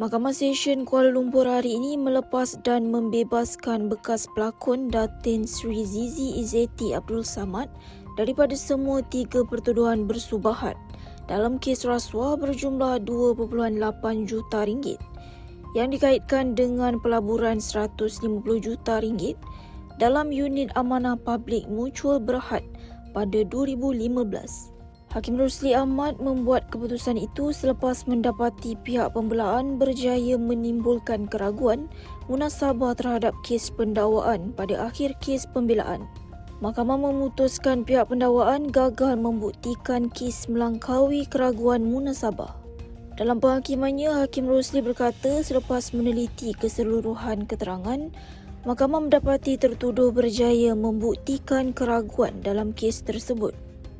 Mahkamah Session Kuala Lumpur hari ini melepas dan membebaskan bekas pelakon Datin Sri Zizi Izzeti Abdul Samad daripada semua 3 pertuduhan bersubahat dalam kes rasuah berjumlah 2.8 juta ringgit yang dikaitkan dengan pelaburan 150 juta ringgit dalam unit amanah publik Mutual Berhad pada 2015. Hakim Rosli Ahmad membuat keputusan itu selepas mendapati pihak pembelaan berjaya menimbulkan keraguan munasabah terhadap kes pendakwaan pada akhir kes pembelaan. Mahkamah memutuskan pihak pendakwaan gagal membuktikan kes melangkaui keraguan munasabah. Dalam penghakimannya, Hakim Rosli berkata selepas meneliti keseluruhan keterangan, mahkamah mendapati tertuduh berjaya membuktikan keraguan dalam kes tersebut.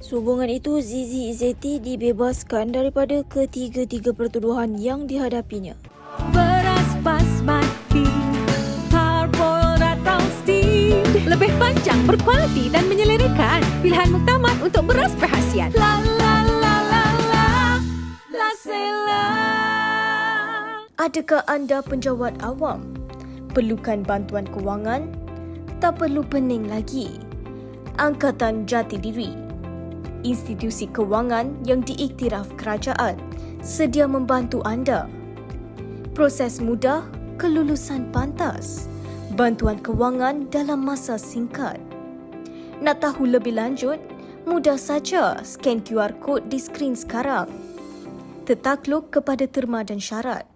Sehubungan itu, Zizi Izzeti dibebaskan daripada ketiga-tiga pertuduhan yang dihadapinya. Beras basmati, parboiled atau steam, lebih panjang, berkualiti dan menyelerakan. Pilihan muktamad untuk beras perhasian. La la la la la, la sela. Adakah anda penjawat awam? Perlukan bantuan kewangan? Tak perlu pening lagi. Angkatan Jati Diri, institusi kewangan yang diiktiraf kerajaan, sedia membantu anda. Proses mudah, kelulusan pantas, bantuan kewangan dalam masa singkat. Nak tahu lebih lanjut? Mudah saja scan QR code di skrin sekarang. Tertakluk kepada terma dan syarat.